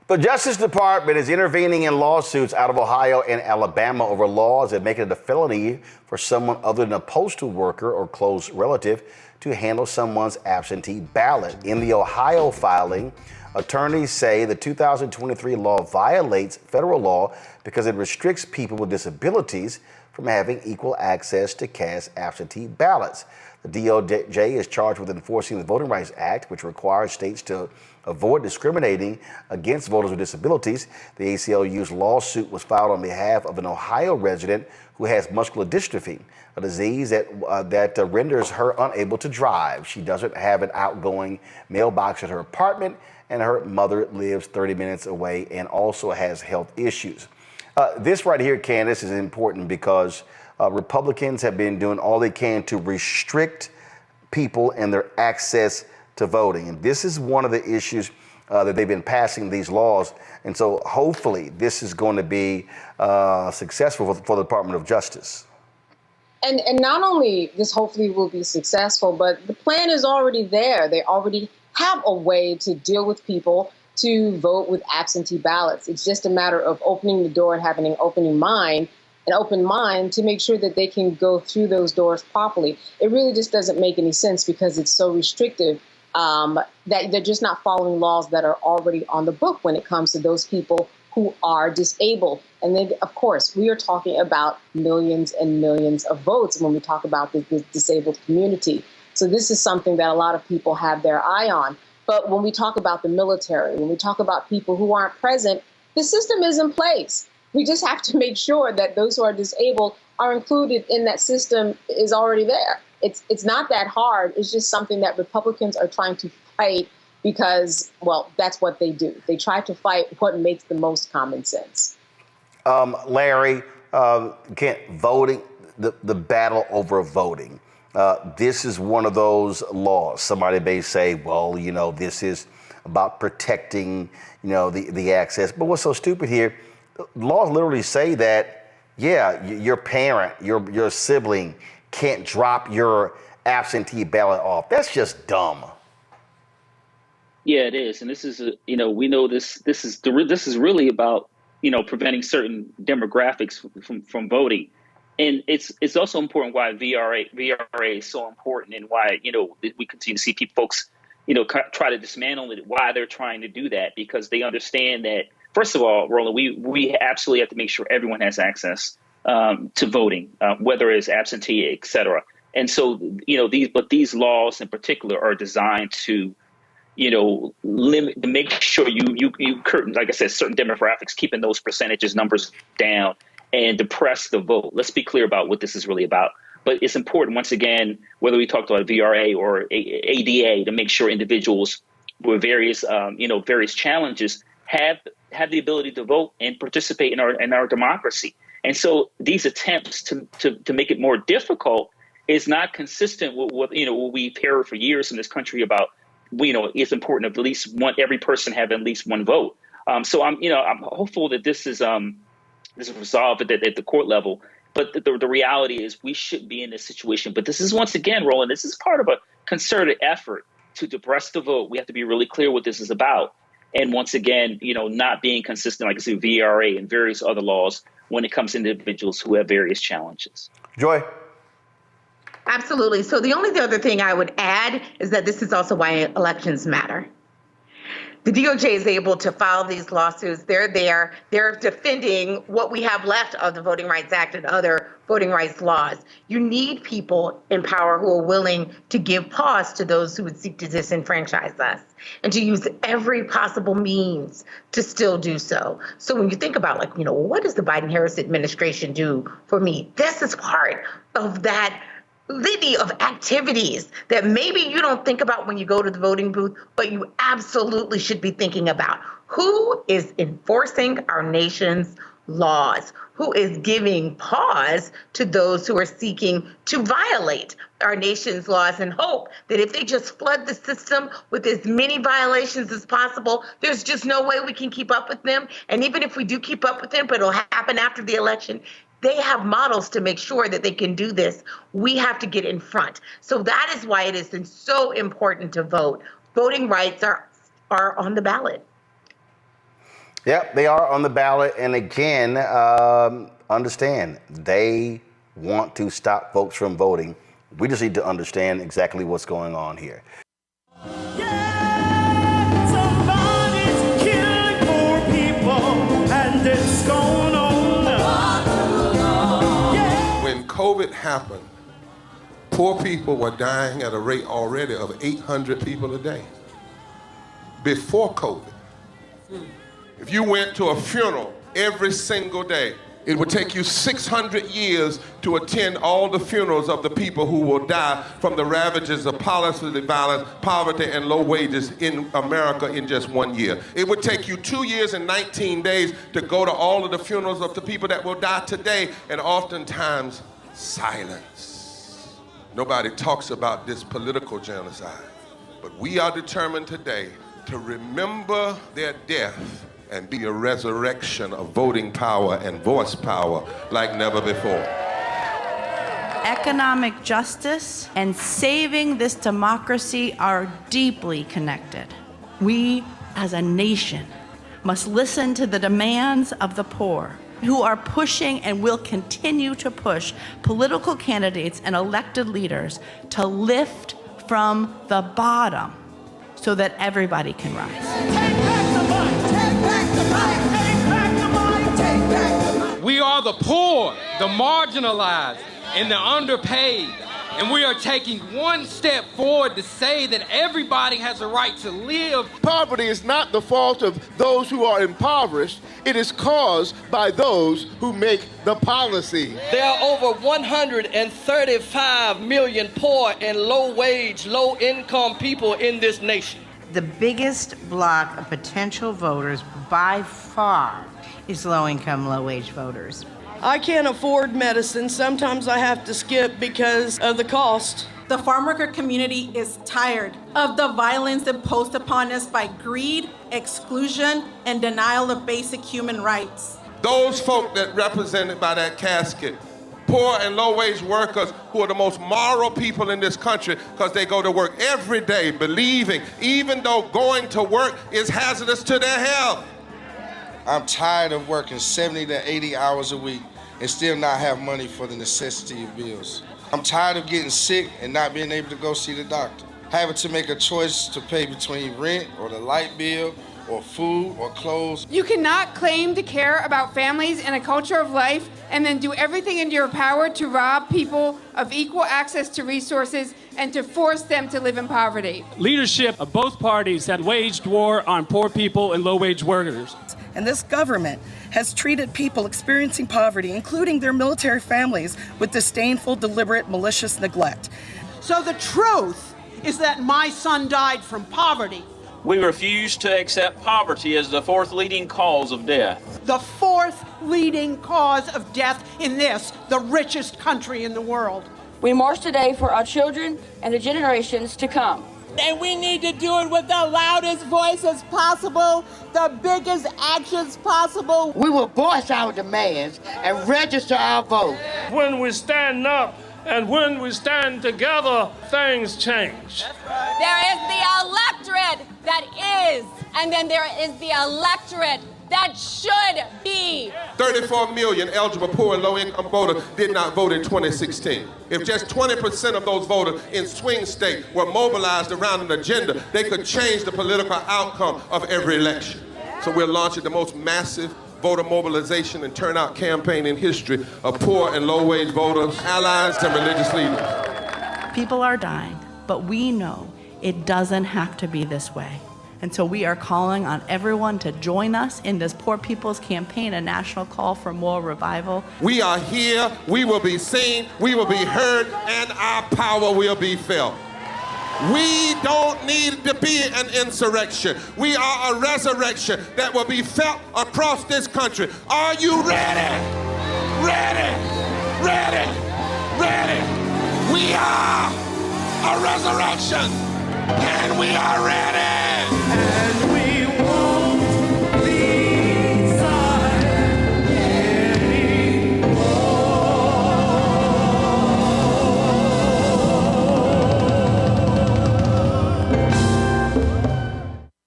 The Justice Department is intervening in lawsuits out of Ohio and Alabama over laws that make it a felony for someone other than a postal worker or close relative to handle someone's absentee ballot. In the Ohio filing, attorneys say the 2023 law violates federal law because it restricts people with disabilities from having equal access to cast absentee ballots. The DOJ is charged with enforcing the Voting Rights Act, which requires states to avoid discriminating against voters with disabilities. The ACLU's lawsuit was filed on behalf of an Ohio resident who has muscular dystrophy, a disease that renders her unable to drive. She doesn't have an outgoing mailbox at her apartment, and her mother lives 30 minutes away and also has health issues. This right here, Candace, is important because Republicans have been doing all they can to restrict people and their access to voting. And this is one of the issues that they've been passing these laws. And so hopefully this is going to be successful for the Department of Justice. And not only this hopefully will be successful, but the plan is already there. They already have a way to deal with people to vote with absentee ballots. It's just a matter of opening the door and having an open mind to make sure that they can go through those doors properly. It really just doesn't make any sense because it's so restrictive that they're just not following laws that are already on the book when it comes to those people who are disabled. And then, of course, we are talking about millions and millions of votes when we talk about the disabled community. So this is something that a lot of people have their eye on. But when we talk about the military, when we talk about people who aren't present, the system is in place. We just have to make sure that those who are disabled are included in that system is already there. It's not that hard. It's just something that Republicans are trying to fight because, well, that's what they do. They try to fight what makes the most common sense. Larry, voting, the battle over voting. This is one of those laws. Somebody may say, well, you know, this is about protecting, you know, the access. But what's so stupid here, laws literally say that, yeah, your parent, your sibling can't drop your absentee ballot off. That's just dumb. Yeah, it is. And this is, we know this is really about, preventing certain demographics from voting. And it's also important why VRA is so important and why, we continue to see folks, try to dismantle it, why they're trying to do that, because they understand that, first of all, Roland, we absolutely have to make sure everyone has access to voting, whether it's absentee, et cetera. And so, these laws in particular are designed to, limit, to make sure you curtain, like I said, certain demographics, keeping those percentages numbers down and depress the vote. Let's be clear about what this is really about. But it's important, once again, whether we talk about VRA or ADA, to make sure individuals with various challenges have the ability to vote and participate in our democracy. And so these attempts to make it more difficult is not consistent with what we've heard for years in this country about. It's important at least every person have at least one vote. So I'm hopeful that this is resolved at the court level. But the reality is we shouldn't be in this situation. But this is, once again, Roland, this is part of a concerted effort to depress the vote. We have to be really clear what this is about. And once again, not being consistent, like I said, VRA and various other laws when it comes to individuals who have various challenges. Joy. Absolutely. So the only other thing I would add is that this is also why elections matter. The DOJ is able to file these lawsuits. They're there. They're defending what we have left of the Voting Rights Act and other voting rights laws. You need people in power who are willing to give pause to those who would seek to disenfranchise us and to use every possible means to still do so. So when you think about, what does the Biden-Harris administration do for me? This is part of that litany of activities that maybe you don't think about when you go to the voting booth, but you absolutely should be thinking about. Who is enforcing our nation's laws? Who is giving pause to those who are seeking to violate our nation's laws and hope that if they just flood the system with as many violations as possible, there's just no way we can keep up with them. And even if we do keep up with them, but it'll happen after the election, they have models to make sure that they can do this. We have to get in front. So that is why it is so important to vote. Voting rights are on the ballot. Yep, they are on the ballot. And again, understand, they want to stop folks from voting. We just need to understand exactly what's going on here. When COVID happened, poor people were dying at a rate already of 800 people a day. Before COVID, if you went to a funeral every single day, it would take you 600 years to attend all the funerals of the people who will die from the ravages of policy violence, poverty, and low wages in America in just 1 year. It would take you 2 years and 19 days to go to all of the funerals of the people that will die today, and oftentimes silence. Nobody talks about this political genocide, but we are determined today to remember their death and be a resurrection of voting power and voice power like never before. Economic justice and saving this democracy are deeply connected. We, as a nation, must listen to the demands of the poor, who are pushing and will continue to push political candidates and elected leaders to lift from the bottom so that everybody can rise. We are the poor, the marginalized, and the underpaid. And we are taking one step forward to say that everybody has a right to live. Poverty is not the fault of those who are impoverished. It is caused by those who make the policy. There are over 135 million poor and low-wage, low-income people in this nation. The biggest block of potential voters by far is low-income, low-wage voters. I can't afford medicine. Sometimes I have to skip because of the cost. The farm worker community is tired of the violence imposed upon us by greed, exclusion, and denial of basic human rights. Those folk that represented by that casket, poor and low-wage workers who are the most moral people in this country because they go to work every day believing, even though going to work is hazardous to their health. I'm tired of working 70 to 80 hours a week and still not have money for the necessity of bills. I'm tired of getting sick and not being able to go see the doctor, having to make a choice to pay between rent or the light bill or food or clothes. You cannot claim to care about families and a culture of life and then do everything in your power to rob people of equal access to resources and to force them to live in poverty. Leadership of both parties have waged war on poor people and low-wage workers. And this government has treated people experiencing poverty, including their military families, with disdainful, deliberate, malicious neglect. So the truth is that my son died from poverty. We refuse to accept poverty as the fourth leading cause of death. The fourth leading cause of death in this, the richest country in the world. We march today for our children and the generations to come. And we need to do it with the loudest voices possible, the biggest actions possible. We will voice our demands and register our vote. When we stand up and when we stand together, things change. There is the electorate that is, and then there is the electorate that should be. 34 million eligible poor and low-income voters did not vote in 2016. If just 20% of those voters in swing states were mobilized around an agenda, they could change the political outcome of every election. So we're launching the most massive voter mobilization and turnout campaign in history of poor and low-wage voters, allies, and religious leaders. People are dying, but we know it doesn't have to be this way. And so we are calling on everyone to join us in this Poor People's Campaign, a national call for moral revival. We are here, we will be seen, we will be heard, and our power will be felt. We don't need to be an insurrection. We are a resurrection that will be felt across this country. Are you ready? Ready? Ready? Ready? We are a resurrection, and we are ready.